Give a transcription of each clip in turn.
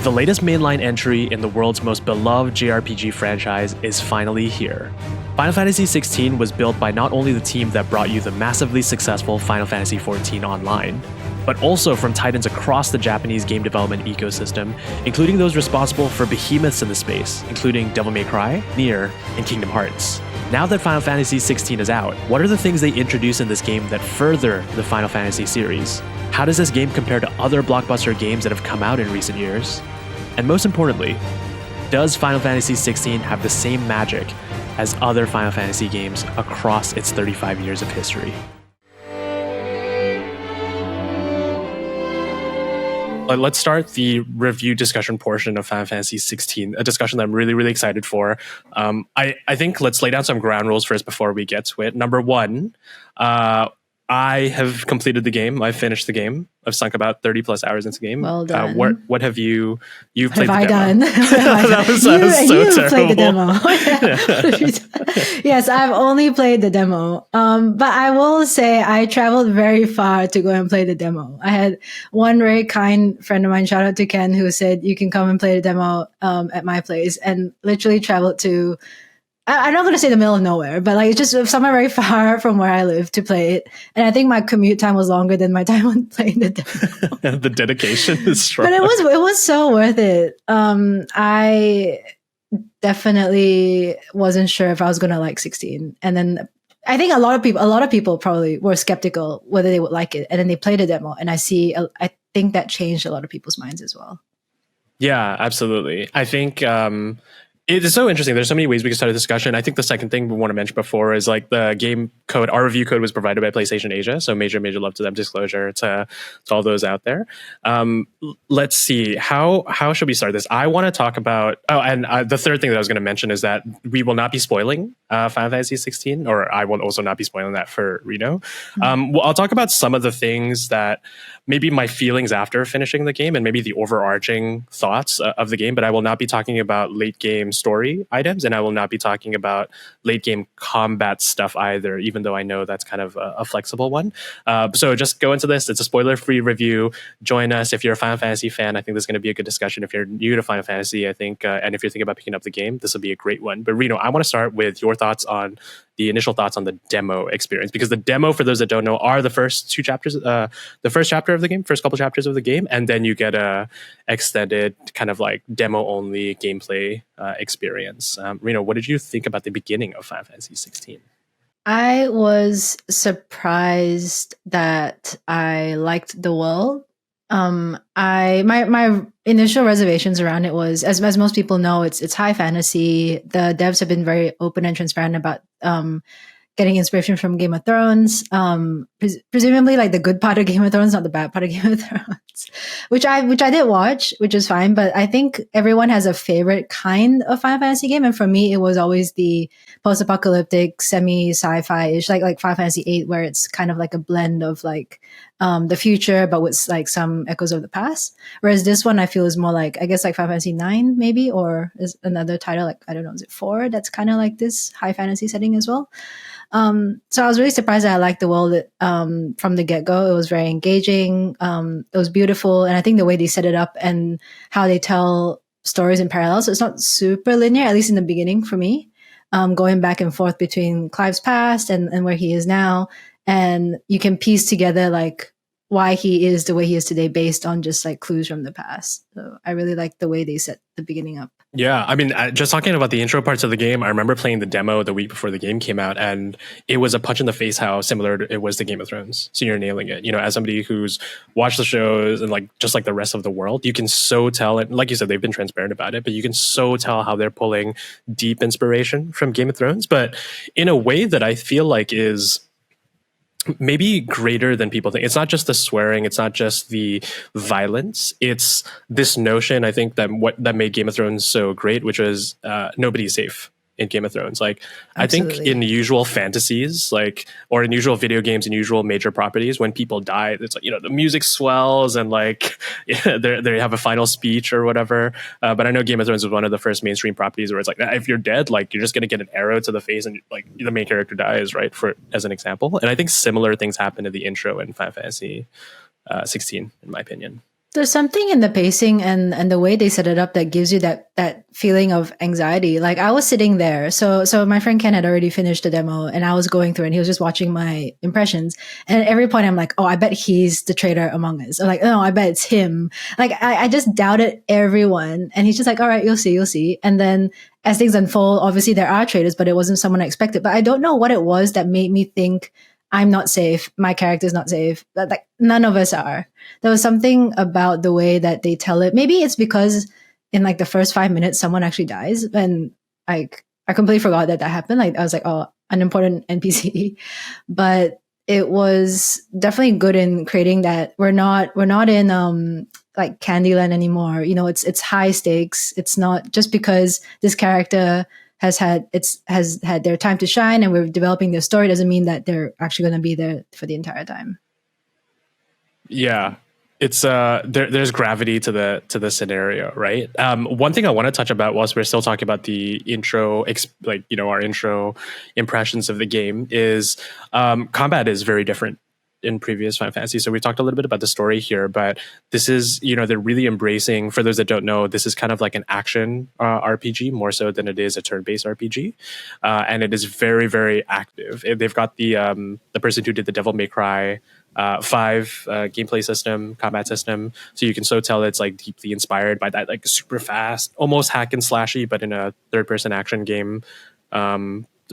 The latest mainline entry in the world's most beloved JRPG franchise is finally here. Final Fantasy XVI was built by not only the team that brought you the massively successful Final Fantasy XIV Online, but also from titans across the Japanese game development ecosystem, including those responsible for behemoths in the space, including Devil May Cry, Nier, and Kingdom Hearts. Now that Final Fantasy XVI is out, what are the things they introduce in this game that further the Final Fantasy series? How does this game compare to other blockbuster games that have come out in recent years? And most importantly, does Final Fantasy XVI have the same magic as other Final Fantasy games across its 35 years of history? Let's start the review discussion portion of Final Fantasy XVI, a discussion that I'm really, really excited for. I think let's lay down some ground rules first before we get to it. Number one, I have completed the game. I've finished the game. I've sunk about 30 plus hours into the game. Well done. What have you've what played have the I demo? done? That was so terrible. Played the demo. Yes, I've only played the demo. But I will say I traveled very far to go and play the demo. I had one very kind friend of mine, shout out to Ken, who said, you can come and play the demo at my place, and literally traveled to, I'm not going to say the middle of nowhere, but like just somewhere very far from where I live to play it. And I think my commute time was longer than my time on playing the demo. The dedication is strong. But it was so worth it. I definitely wasn't sure if I was going to like 16. And then I think a lot of people probably were skeptical whether they would like it. And then they played a demo, and I think that changed a lot of people's minds as well. Yeah, absolutely. I think it is so interesting. There's so many ways we can start a discussion. I think the second thing we want to mention before is like the game code. Our review code was provided by PlayStation Asia, so major love to them. Disclosure to all those out there. Let's see, how should we start this? I want to talk about. Oh, and the third thing that I was going to mention is that we will not be spoiling Final Fantasy 16, or I will also not be spoiling that for Reno. Well, I'll talk about some of the things that maybe my feelings after finishing the game and maybe the overarching thoughts of the game, but I will not be talking about late game story items, and I will not be talking about late game combat stuff either, even though I know that's kind of a flexible one. So just go into this. It's a spoiler-free review. Join us if you're a Final Fantasy fan. I think this is going to be a good discussion. If you're new to Final Fantasy, I think, and if you're thinking about picking up the game, this will be a great one. But Reno, I want to start with your thoughts on the initial thoughts on the demo experience, because the demo, for those that don't know, are the first two chapters, the first chapter of the game, first couple chapters of the game, and then you get a extended kind of like demo only gameplay experience. Reno, what did you think about the beginning of Final Fantasy 16? I was surprised that I liked the world. My initial reservations around it was, as most people know, it's high fantasy. The devs have been very open and transparent about getting inspiration from Game of Thrones. Presumably, like the good part of Game of Thrones, not the bad part of Game of Thrones, which I did watch, which is fine. But I think everyone has a favorite kind of Final Fantasy game, and for me, it was always the post-apocalyptic, semi-sci-fi-ish, like Final Fantasy VIII, where it's kind of like a blend of like the future, but with like some echoes of the past. Whereas this one, I feel is more like, I guess, like Final Fantasy IX, maybe, or is another title, like, I don't know, is it 4? That's kind of like this high fantasy setting as well. So I was really surprised that I liked the world from the get-go. It was very engaging. It was beautiful. And I think the way they set it up and how they tell stories in parallel, so it's not super linear, at least in the beginning for me, going back and forth between Clive's past and where he is now. And you can piece together like why he is the way he is today based on just like clues from the past. So I really like the way they set the beginning up. Yeah, I mean, just talking about the intro parts of the game, I remember playing the demo the week before the game came out, and it was a punch in the face how similar it was to Game of Thrones. So you're nailing it. You know, as somebody who's watched the shows and like just like the rest of the world, you can so tell, and like you said, they've been transparent about it, but you can so tell how they're pulling deep inspiration from Game of Thrones, but in a way that I feel like is maybe greater than people think. It's not just the swearing, it's not just the violence, it's this notion, I think, that made Game of Thrones so great, which was nobody's safe in Game of Thrones. Like, absolutely. I think in usual fantasies, like, or in usual video games and usual major properties, when people die, it's like, you know, the music swells and like they have a final speech or whatever. But I know Game of Thrones was one of the first mainstream properties where it's like, if you're dead, like you're just going to get an arrow to the face and like the main character dies, right? For as an example. And I think similar things happen in the intro in Final Fantasy 16, in my opinion. There's something in the pacing and the way they set it up that gives you that feeling of anxiety. Like I was sitting there, so my friend Ken had already finished the demo, and I was going through, and he was just watching my impressions. And at every point, I'm like, oh, I bet he's the traitor among us. Or like, oh, I bet it's him. Like I just doubted everyone, and he's just like, all right, you'll see, you'll see. And then as things unfold, obviously there are traitors, but it wasn't someone I expected. But I don't know what it was that made me think I'm not safe. My character's not safe. Like none of us are. There was something about the way that they tell it. Maybe it's because in like the first 5 minutes, someone actually dies, and like I completely forgot that happened. Like I was like, oh, an important NPC, but it was definitely good in creating that we're not in like Candyland anymore. You know, it's high stakes. It's not just because this character has had their time to shine and we're developing their story doesn't mean that they're actually going to be there for the entire time. Yeah, it's there's gravity to the scenario, right? One thing I want to touch about whilst we're still talking about the intro, like our intro impressions of the game is combat is very different in previous Final Fantasy. So we talked a little bit about the story here, but this is, they're really embracing, for those that don't know, this is kind of like an action RPG more so than it is a turn-based RPG. And it is very, very active. They've got the person who did the Devil May Cry 5 gameplay system, combat system. So you can so tell it's like deeply inspired by that, like super fast, almost hack and slashy, but in a third-person action game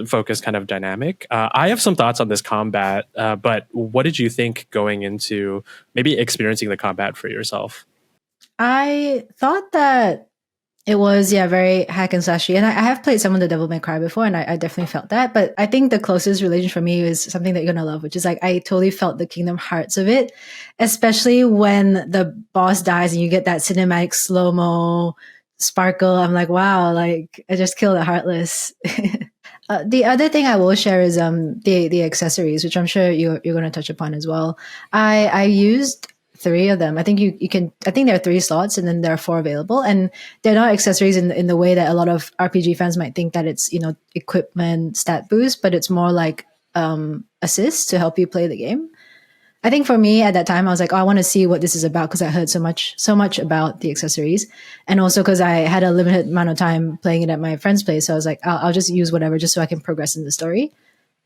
focus kind of dynamic. I have some thoughts on this combat, but what did you think going into maybe experiencing the combat for yourself? I thought that it was, yeah, very hack and slashy. And I have played some of the Devil May Cry before, and I definitely felt that. But I think the closest relation for me is something that you're going to love, which is like I totally felt the Kingdom Hearts of it, especially when the boss dies and you get that cinematic slow-mo sparkle. I'm like, wow, like I just killed a Heartless. The other thing I will share is the accessories, which I'm sure you're going to touch upon as well. I used 3 of them. I think you can. I think there are 3 slots, and then there are 4 available, and they're not accessories in the way that a lot of RPG fans might think that it's equipment stat boost, but it's more like assists to help you play the game. I think for me at that time, I was like, oh, I want to see what this is about because I heard so much about the accessories, and also because I had a limited amount of time playing it at my friend's place. So I was like, I'll just use whatever just so I can progress in the story,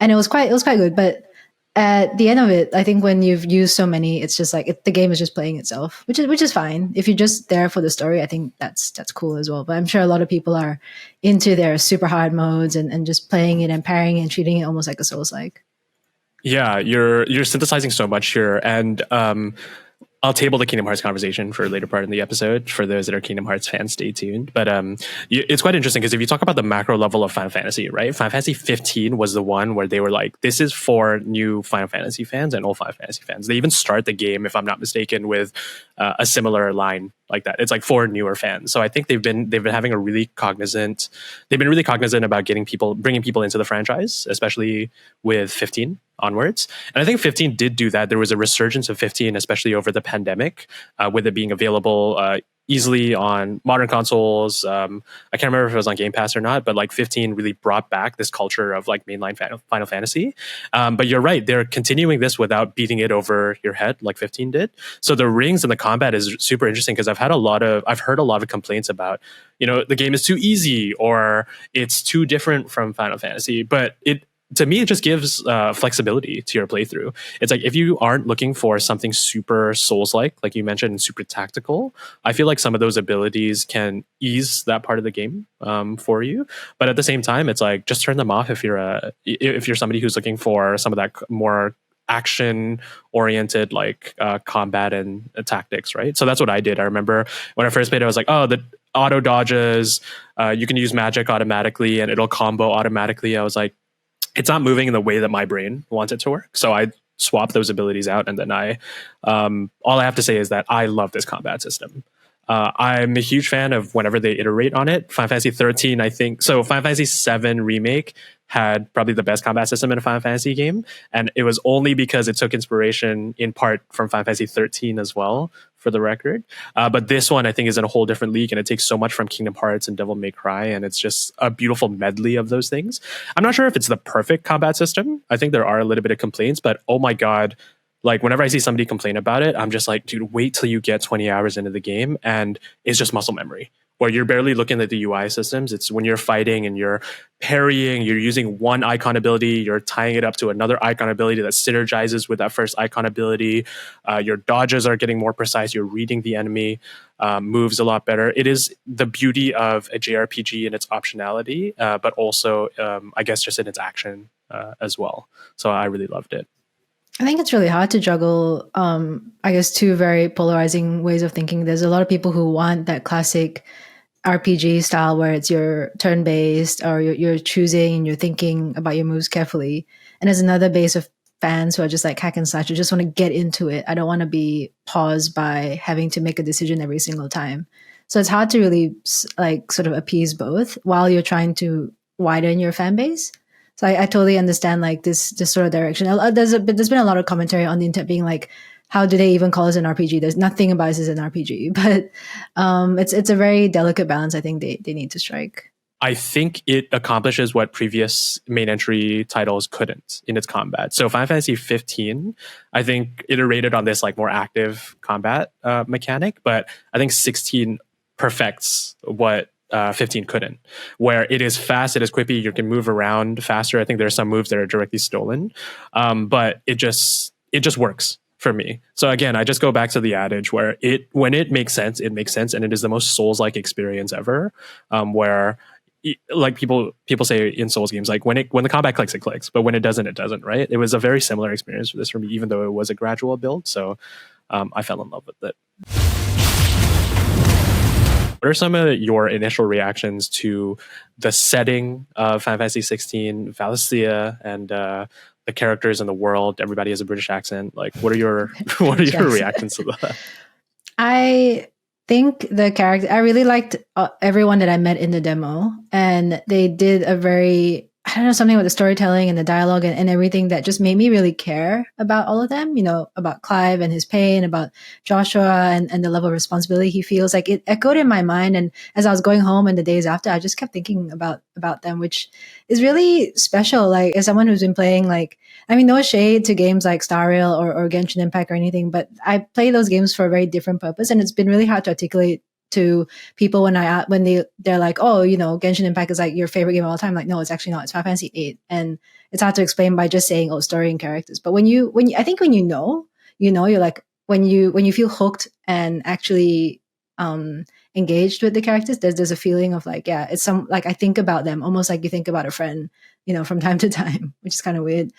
and it was quite good. But at the end of it, I think when you've used so many, it's just like the game is just playing itself, which is fine. If you're just there for the story, I think that's cool as well. But I'm sure a lot of people are into their super hard modes and just playing it and parrying and treating it almost like a Souls-like. Yeah, you're synthesizing so much here, and I'll table the Kingdom Hearts conversation for a later part in the episode. For those that are Kingdom Hearts fans, stay tuned. But it's quite interesting because if you talk about the macro level of Final Fantasy, right? Final Fantasy 15 was the one where they were like, this is for new Final Fantasy fans and old Final Fantasy fans. They even start the game, if I'm not mistaken, with a similar line like that. It's like for newer fans. So I think they've been having a really cognizant. They've been really cognizant about bringing people into the franchise, especially with 15 onwards. And I think 15 did do that. There was a resurgence of 15, especially over the pandemic, with it being available easily on modern consoles. I can't remember if it was on Game Pass or not, but like 15 really brought back this culture of like mainline Final Fantasy. But you're right, they're continuing this without beating it over your head like 15 did. So the rings and the combat is super interesting because I've heard a lot of complaints about, the game is too easy or it's too different from Final Fantasy, but to me, it just gives flexibility to your playthrough. It's like if you aren't looking for something super Souls-like you mentioned, and super tactical, I feel like some of those abilities can ease that part of the game for you. But at the same time, it's like just turn them off if you're somebody who's looking for some of that more action-oriented combat and tactics, right? So that's what I did. I remember when I first played, I was like, oh, the auto dodges, you can use magic automatically, and it'll combo automatically. I was like, it's not moving in the way that my brain wants it to work. So I swap those abilities out. And then all I have to say is that I love this combat system. I'm a huge fan of whenever they iterate on it. Final Fantasy 13, I think. So Final Fantasy 7 Remake had probably the best combat system in a Final Fantasy game. And it was only because it took inspiration in part from Final Fantasy 13 as well, for the record. But this one, I think, is in a whole different league, and it takes so much from Kingdom Hearts and Devil May Cry, and it's just a beautiful medley of those things. I'm not sure if it's the perfect combat system. I think there are a little bit of complaints, but oh my God, Like whenever I see somebody complain about it, I'm just like, dude, wait till you get 20 hours into the game and it's just muscle memory. Or you're barely looking at the UI systems. It's when you're fighting and you're parrying, you're using one icon ability, you're tying it up to another icon ability that synergizes with that first icon ability. Your dodges are getting more precise. You're reading the enemy moves a lot better. It is the beauty of a JRPG and its optionality, but also, I guess, just in its action as well. So I really loved it. I think it's really hard to juggle, I guess, two very polarizing ways of thinking. There's a lot of people who want that classic RPG style where it's your turn based or you're choosing and you're thinking about your moves carefully. And there's another base of fans who are just like hack and slash. I just want to get into it. I don't want to be paused by having to make a decision every single time. So it's hard to really like sort of appease both while you're trying to widen your fan base. So I totally understand like this sort of direction. There's been a lot of commentary on the internet being like, how do they even call this an RPG? There's nothing about this as an RPG, but it's a very delicate balance. I think they need to strike. I think it accomplishes what previous main entry titles couldn't in its combat. So Final Fantasy 15, I think, iterated on this like more active combat mechanic, but I think 16 perfects what 15 couldn't, where it is fast, it is quippy, you can move around faster. I think there are some moves that are directly stolen, but it just works for me. So again, I just go back to the adage where when it makes sense, and it is the most Souls-like experience ever, where like people say in Souls games, like when the combat clicks, it clicks, but when it doesn't, right? It was a very similar experience for this for me, even though it was a gradual build. So I fell in love with it. What are some of your initial reactions to the setting of Final Fantasy 16, Valencia, and the characters in the world? Everybody has a British accent. Like, what are your reactions to that? I think the character, I really liked everyone that I met in the demo, and they did a very, I don't know, something with the storytelling and the dialogue and everything that just made me really care about all of them, you know, about Clive and his pain, about Joshua and the level of responsibility he feels. Like it echoed in my mind. And as I was going home and the days after, I just kept thinking about them, which is really special. Like as someone who's been playing, like, I mean, no shade to games like Star Rail or Genshin Impact or anything, but I play those games for a very different purpose. And it's been really hard to articulate to people when they're like, oh, you know, Genshin Impact is like your favorite game of all time. Like, no, it's actually not. It's Final Fantasy 8, and it's hard to explain by just saying, oh, story and characters. But when you you're like when you feel hooked and actually engaged with the characters, there's a feeling of like, yeah, it's some like I think about them almost like you think about a friend, you know, from time to time, which is kind of weird.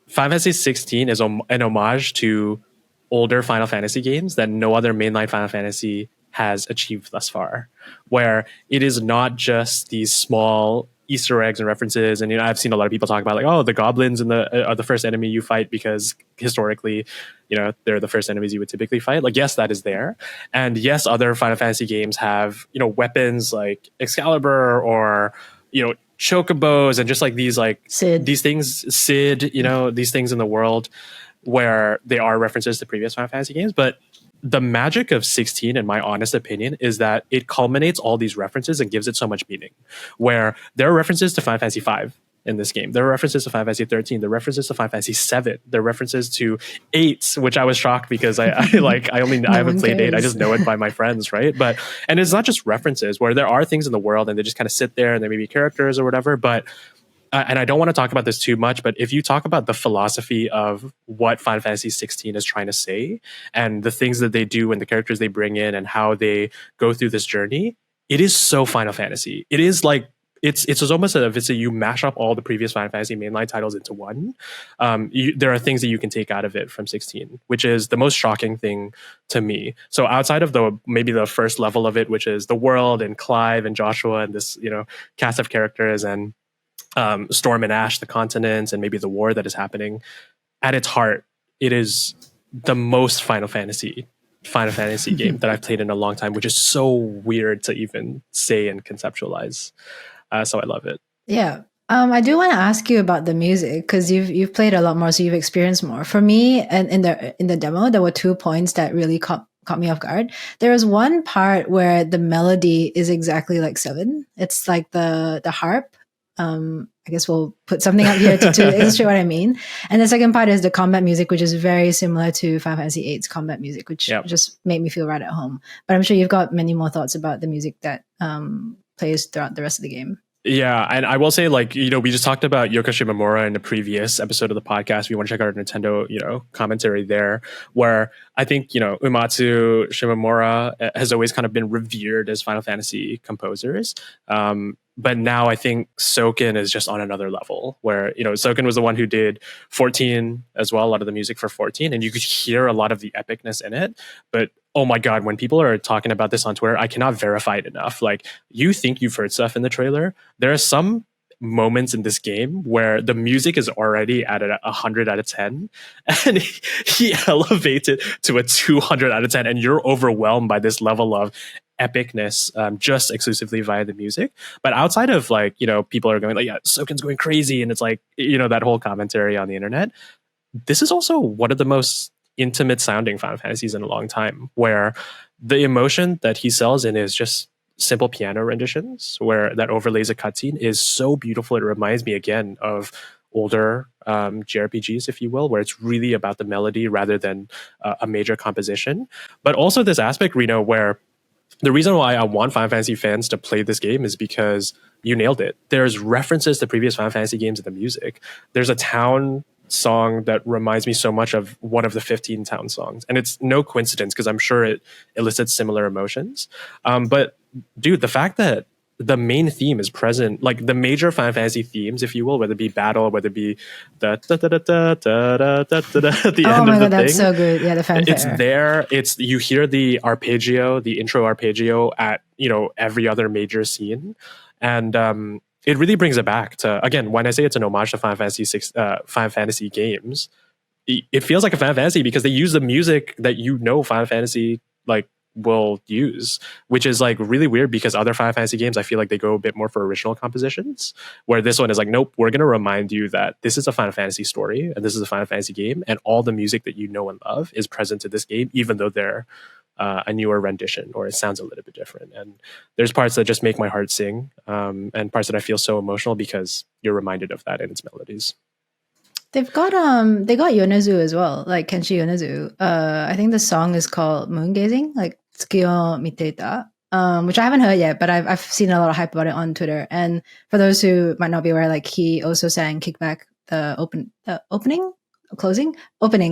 Final Fantasy 16 is an homage to older Final Fantasy games that no other mainline Final Fantasy has achieved thus far, where it is not just these small Easter eggs and references. And, you know, I've seen a lot of people talk about like, oh, the goblins are the first enemy you fight because historically, you know, they're the first enemies you would typically fight. Like, yes, that is there. And yes, other Final Fantasy games have, you know, weapons like Excalibur or, you know, chocobos and just like these Sid, you know, these things in the world where they are references to previous Final Fantasy games. But the magic of 16, in my honest opinion, is that it culminates all these references and gives it so much meaning, where there are references to Final Fantasy 5 in this game. There are references to Final Fantasy 13. There are references to Final Fantasy 7. There are references to 8, which I was shocked because I haven't played 8. I just know it by my friends, right? And it's not just references where there are things in the world and they just kind of sit there and they may be characters or whatever. But and I don't want to talk about this too much, but if you talk about the philosophy of what Final Fantasy 16 is trying to say and the things that they do and the characters they bring in and how they go through this journey, it is so Final Fantasy. It is like it's almost as if you mash up all the previous Final Fantasy mainline titles into one. There are things that you can take out of it from 16, which is the most shocking thing to me. So outside of maybe the first level of it, which is the world and Clive and Joshua and this, you know, cast of characters and Storm and Ash, the continents, and maybe the war that is happening. At its heart, it is the most Final Fantasy game that I've played in a long time, which is so weird to even say and conceptualize. So I love it. Yeah. I do want to ask you about the music because you've played a lot more, so you've experienced more. For me, and in the demo, there were 2 points that really caught me off guard. There was one part where the melody is exactly like 7. It's like the harp I guess we'll put something up here to illustrate what I mean. And the second part is the combat music, which is very similar to Final Fantasy VIII's combat music, which just made me feel right at home. But I'm sure you've got many more thoughts about the music that plays throughout the rest of the game. Yeah, and I will say, like, we just talked about Yoko Shimomura in the previous episode of the podcast. If you want to check out our Nintendo, commentary there, where I think, Uematsu Shimomura has always kind of been revered as Final Fantasy composers. But now I think Soken is just on another level where, Soken was the one who did 14 as well, a lot of the music for 14, and you could hear a lot of the epicness in it. But oh my God, when people are talking about this on Twitter, I cannot verify it enough. Like, you think you've heard stuff in the trailer. There are some moments in this game where the music is already at 100 out of 10 and he elevates it to a 200 out of 10 and you're overwhelmed by this level of epicness just exclusively via the music. But outside of people are going like, yeah, Soken's going crazy, and it's like, that whole commentary on the internet, this is also one of the most intimate sounding Final Fantasies in a long time, where the emotion that he sells in is just simple piano renditions where that overlays a cutscene is so beautiful. It reminds me again of older JRPGs, if you will, where it's really about the melody rather than a major composition. But also this aspect, Reno, where the reason why I want Final Fantasy fans to play this game is because you nailed it. There's references to previous Final Fantasy games in the music. There's a town song that reminds me so much of one of the 15 town songs. And it's no coincidence because I'm sure it elicits similar emotions. But dude, the fact that the main theme is present, like the major Final Fantasy themes, if you will, whether it be battle, whether it be the the oh end my of God, the that's thing. so good. Yeah, the fanfare. It's there. You hear the arpeggio, the intro arpeggio at every other major scene, and it really brings it back to, again, when I say it's an homage to Final Fantasy games, it feels like a Final Fantasy because they use the music that Final Fantasy will use, which is really weird because other Final Fantasy games, I feel like they go a bit more for original compositions, where this one is like, nope, we're going to remind you that this is a Final Fantasy story and this is a Final Fantasy game, and all the music that you know and love is present to this game, even though they're a newer rendition or it sounds a little bit different. And there's parts that just make my heart sing, and parts that I feel so emotional because you're reminded of that in its melodies. They've got they got Yonezu as well, like Kenshi Yonezu. I think the song is called Moon Gazing, like Tsukiyo Miteita, which I haven't heard yet, but I've seen a lot of hype about it on Twitter. And for those who might not be aware, he also sang Kickback, the opening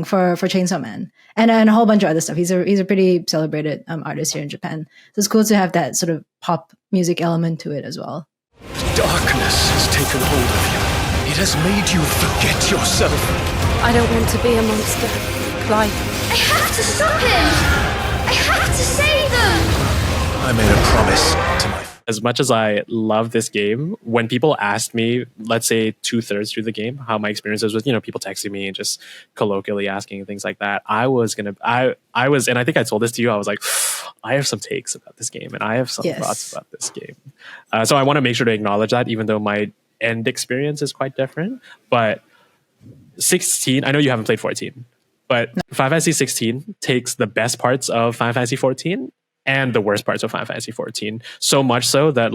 for Chainsaw Man, and a whole bunch of other stuff. He's a pretty celebrated artist here in Japan. So it's cool to have that sort of pop music element to it as well. Darkness has taken hold of you. It has made you forget yourself. I don't want to be a monster, Clive. I have to stop him! I have to save them! I made a promise to my... As much as I love this game, when people asked me, let's say 2/3 through the game, how my experience was with, people texting me and just colloquially asking and things like that, I was, and I think I told this to you, I was like, I have some takes about this game and I have some thoughts about this game. So I want to make sure to acknowledge that, even though my end experience is quite different. But 16, I know you haven't played 14, but Final Fantasy 16 takes the best parts of Final Fantasy 14 and the worst parts of Final Fantasy 14. So much so that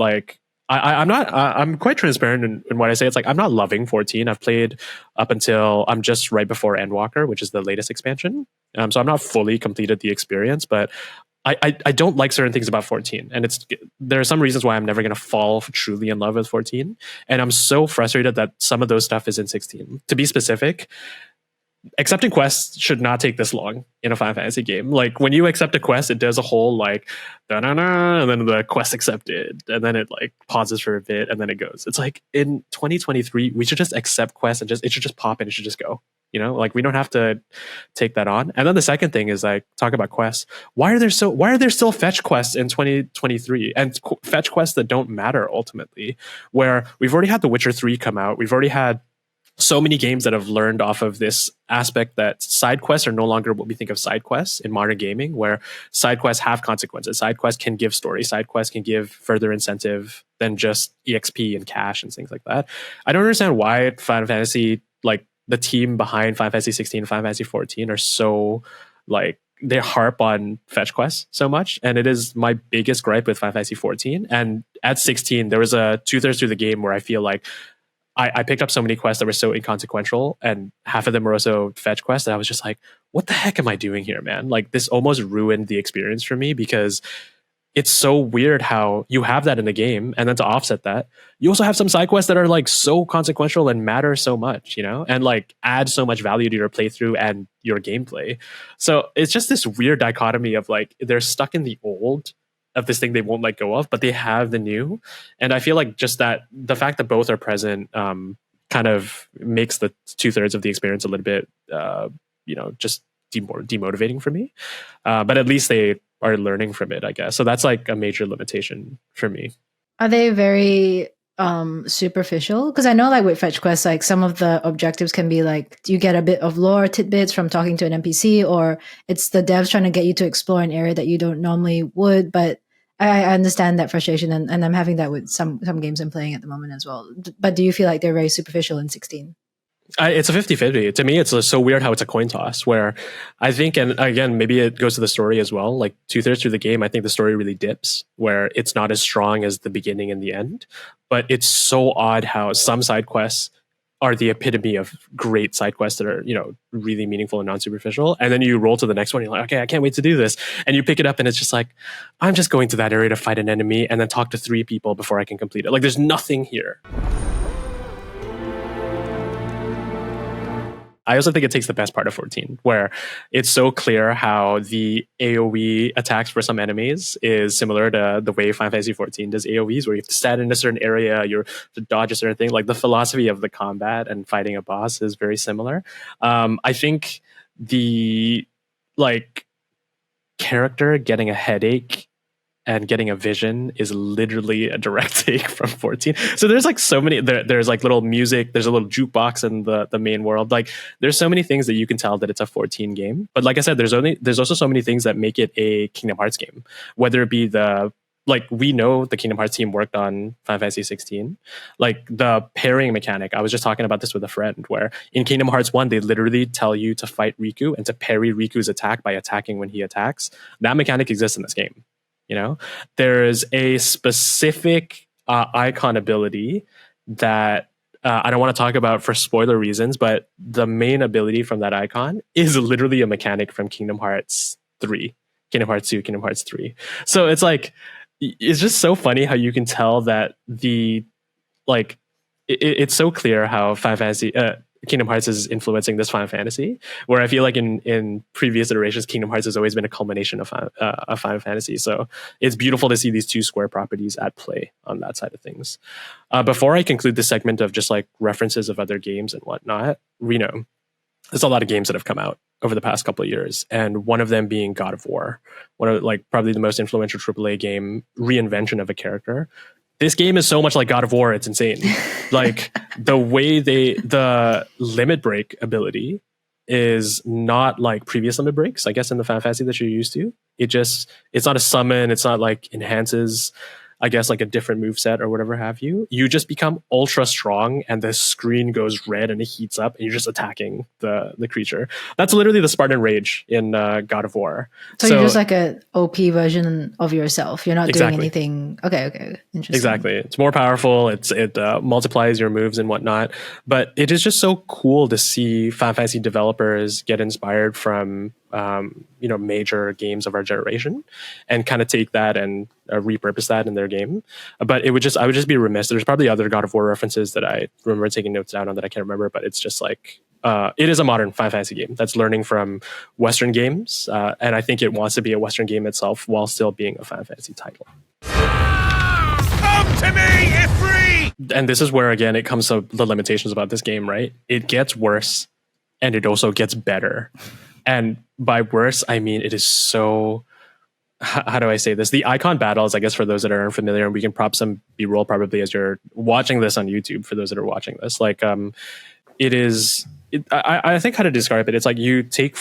I'm quite transparent in what I say. It's like, I'm not loving 14. I've played up until I'm just right before Endwalker, which is the latest expansion. So I'm not fully completed the experience, but I don't like certain things about 14, and there are some reasons why I'm never going to fall truly in love with 14, and I'm so frustrated that some of those stuff is in 16. To be specific, accepting quests should not take this long in a Final Fantasy game. Like, when you accept a quest, it does a whole da-na-na, and then the quest accepted, and then it pauses for a bit, and then it goes. It's like, in 2023, we should just accept quests and it should just pop and it should just go. We don't have to take that on. And then the second thing is talk about quests. Why are there still fetch quests in 2023 and fetch quests that don't matter ultimately? Where we've already had The Witcher 3 come out. We've already had so many games that have learned off of this aspect that side quests are no longer what we think of side quests in modern gaming, where side quests have consequences. Side quests can give story. Side quests can give further incentive than just EXP and cash and things like that. I don't understand why Final Fantasy, the team behind Final Fantasy 16 and Final Fantasy 14 are so they harp on fetch quests so much, and it is my biggest gripe with Final Fantasy 14. And at 16, there was a 2/3 through the game where I feel like I picked up so many quests that were so inconsequential, and half of them were also fetch quests, that I was just like, what the heck am I doing here, man? Like, this almost ruined the experience for me, because it's so weird how you have that in the game, and then to offset that, you also have some side quests that are like so consequential and matter so much, you know, and like add so much value to your playthrough and your gameplay. So it's just this weird dichotomy of like, they're stuck in the old of this thing they won't let go of, but they have the new. And I feel like just that the fact that both are present kind of makes the 2/3 of the experience a little bit, just demotivating for me. But at least they are learning from it, I guess. So that's like a major limitation for me. Are they very superficial? Because I know like with fetch quests, like some of the objectives can be like you get a bit of lore tidbits from talking to an NPC, or it's the devs trying to get you to explore an area that you don't normally would. But I understand that frustration, and I'm having that with some games I'm playing at the moment as well. But do you feel like they're very superficial in 16? It's a 50-50. To me, it's so weird how it's a coin toss, where I think, and again, maybe it goes to the story as well, like 2/3 through the game, I think the story really dips, where it's not as strong as the beginning and the end. But it's so odd how some side quests are the epitome of great side quests that are, really meaningful and non-superficial. And then you roll to the next one, you're like, okay, I can't wait to do this. And you pick it up and it's just like, I'm just going to that area to fight an enemy and then talk to 3 people before I can complete it. Like, there's nothing here. I also think it takes the best part of 14, where it's so clear how the AoE attacks for some enemies is similar to the way Final Fantasy 14 does AoEs, where you have to stand in a certain area, you have to dodge a certain thing. Like, the philosophy of the combat and fighting a boss is very similar. I think the character getting a headache and getting a vision is literally a direct take from 14. So there's like so many, there's like little music, there's a little jukebox in the main world. Like, there's so many things that you can tell that it's a 14 game. But like I said, there's also so many things that make it a Kingdom Hearts game, whether it be we know the Kingdom Hearts team worked on Final Fantasy 16. Like, the pairing mechanic, I was just talking about this with a friend, where in Kingdom Hearts 1, they literally tell you to fight Riku and to parry Riku's attack by attacking when he attacks. That mechanic exists in this game. There's a specific icon ability that I don't want to talk about for spoiler reasons, but the main ability from that icon is literally a mechanic from Kingdom Hearts 3, Kingdom Hearts 2, Kingdom Hearts 3. So it's like, it's just so funny how you can tell that it's so clear how Final Fantasy Kingdom Hearts is influencing this Final Fantasy, where I feel like in previous iterations, Kingdom Hearts has always been a culmination of Final Fantasy. So it's beautiful to see these two Square properties at play on that side of things. Before I conclude this segment of just like references of other games and whatnot, Reno, there's a lot of games that have come out over the past couple of years, and one of them being God of War, one of probably the most influential AAA game reinvention of a character. This game is so much like God of War, it's insane. Like, the way the limit break ability is not like previous limit breaks, I guess, in the Final Fantasy that you're used to. It's not a summon, it's not like enhances, I guess, like a different moveset or whatever have you. You just become ultra strong and the screen goes red and it heats up and you're just attacking the creature. That's literally the Spartan Rage in God of War. So you're just like a OP version of yourself. You're not doing anything. Okay. Interesting. Exactly. It's more powerful. It multiplies your moves and whatnot. But it is just so cool to see Final Fantasy developers get inspired from major games of our generation and kind of take that and repurpose that in their game. But I would just be remiss. There's probably other God of War references that I remember taking notes down on that I can't remember, but it's just like, it is a modern Final Fantasy game that's learning from Western games. And I think it wants to be a Western game itself while still being a Final Fantasy title. Come to me, Ifrit! And this is where, again, it comes to the limitations about this game, right? It gets worse and it also gets better. And by worse, I mean, it is so, how do I say this? The icon battles, I guess, for those that are unfamiliar, and we can prop some B-roll probably as you're watching this on YouTube for those that are watching this. Like, I think how to describe it. It's like you take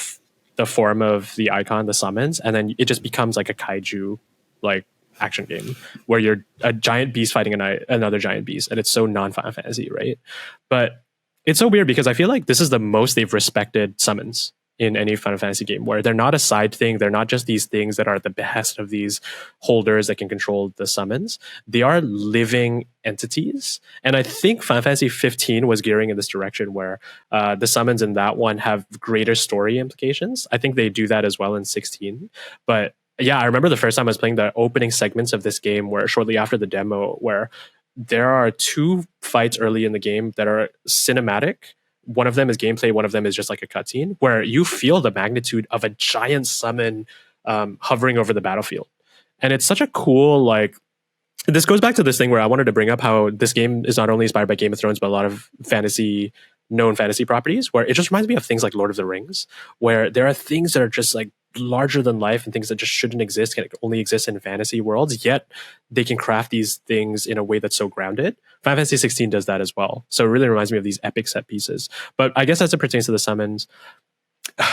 the form of the icon, the summons, and then it just becomes like a kaiju, like, action game where you're a giant beast fighting another giant beast. And it's so non-Final Fantasy, right? But it's so weird because I feel like this is the most they've respected summons in any Final Fantasy game, where they're not a side thing. They're not just these things that are at the behest of these holders that can control the summons. They are living entities. And I think Final Fantasy 15 was gearing in this direction, where the summons in that one have greater story implications. I think they do that as well in 16. But yeah, I remember the first time I was playing the opening segments of this game, where shortly after the demo, where there are 2 fights early in the game that are cinematic. One of them is gameplay, one of them is just like a cutscene, where you feel the magnitude of a giant summon hovering over the battlefield. And it's such a cool, like, this goes back to this thing where I wanted to bring up how this game is not only inspired by Game of Thrones, but a lot of known fantasy properties, where it just reminds me of things like Lord of the Rings, where there are things that are just like larger than life and things that just shouldn't exist, can only exist in fantasy worlds, yet they can craft these things in a way that's so grounded. Final Fantasy 16 does that as well. So it really reminds me of these epic set pieces. But I guess as it pertains to the summons,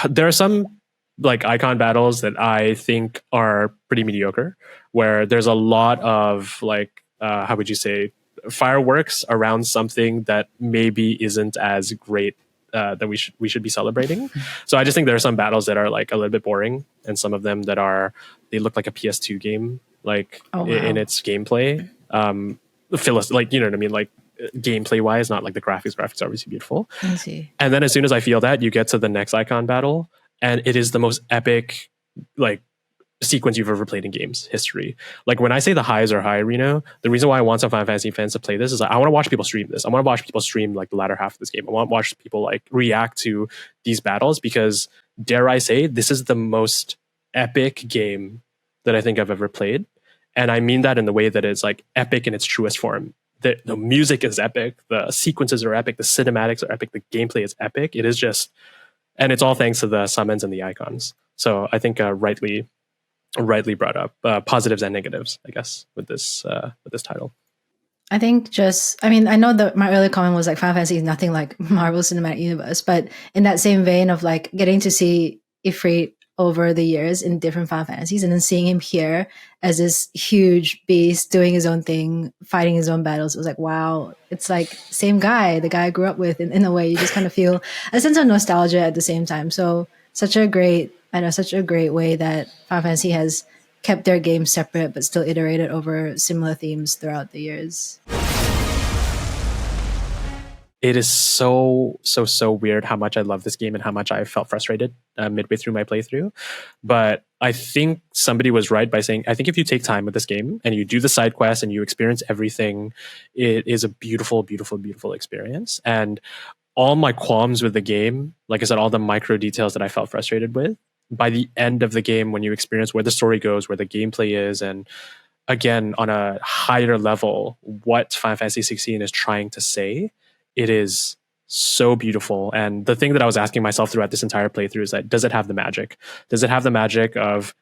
there are some like icon battles that I think are pretty mediocre, where there's a lot of like, how would you say, fireworks around something that maybe isn't as great that we should be celebrating. So I just think there are some battles that are like a little bit boring, and some of them that they look like a PS2 game, like in its gameplay. Like, you know what I mean? Like gameplay wise, not like the graphics. Graphics are obviously beautiful. I see. And then as soon as I feel that, you get to the next icon battle, and it is the most epic like sequence you've ever played in games history. Like when I say the highs are high, Reno, the reason why I want some Final Fantasy fans to play this is like, I want to watch people stream this. I want to watch people stream like the latter half of this game. I want to watch people like react to these battles, because dare I say, this is the most epic game that I think I've ever played. And I mean that in the way that it's like epic in its truest form. The music is epic, the sequences are epic, the cinematics are epic, the gameplay is epic. It is just, and it's all thanks to the summons and the icons. So I think rightly brought up positives and negatives, I guess, with this title. I think I know that my earlier comment was like Final Fantasy is nothing like Marvel Cinematic Universe, but in that same vein of like getting to see Ifrit over the years in different Final Fantasies, and then seeing him here as this huge beast doing his own thing, fighting his own battles, it was like, wow, it's like same guy, the guy I grew up with. In a way, you just kind of feel a sense of nostalgia at the same time. So such a great way that Final Fantasy has kept their games separate but still iterated over similar themes throughout the years. It is so weird how much I love this game and how much I felt frustrated midway through my playthrough. But I think somebody was right by saying, I think if you take time with this game and you do the side quests and you experience everything, it is a beautiful, beautiful, beautiful experience. And all my qualms with the game, like I said, all the micro details that I felt frustrated with, by the end of the game, when you experience where the story goes, where the gameplay is, and again, on a higher level, what Final Fantasy 16 is trying to say, it is so beautiful. And the thing that I was asking myself throughout this entire playthrough is that, does it have the magic? Does it have the magic of,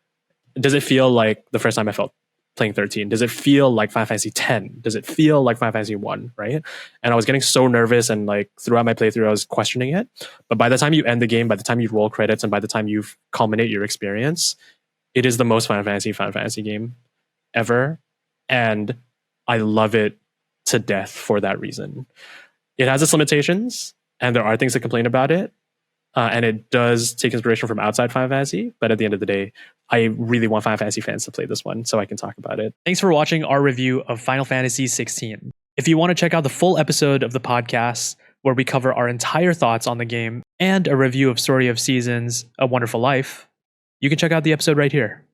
does it feel like the first time I felt playing 13? Does it feel like Final Fantasy 10? Does it feel like Final Fantasy 1, right? And I was getting so nervous, and like throughout my playthrough, I was questioning it. But by the time you end the game, by the time you roll credits, and by the time you culminate your experience, it is the most Final Fantasy game ever. And I love it to death for that reason. It has its limitations, and there are things to complain about it. And it does take inspiration from outside Final Fantasy, but at the end of the day, I really want Final Fantasy fans to play this one so I can talk about it. Thanks for watching our review of Final Fantasy 16. If you want to check out the full episode of the podcast, where we cover our entire thoughts on the game and a review of Story of Seasons, A Wonderful Life, you can check out the episode right here.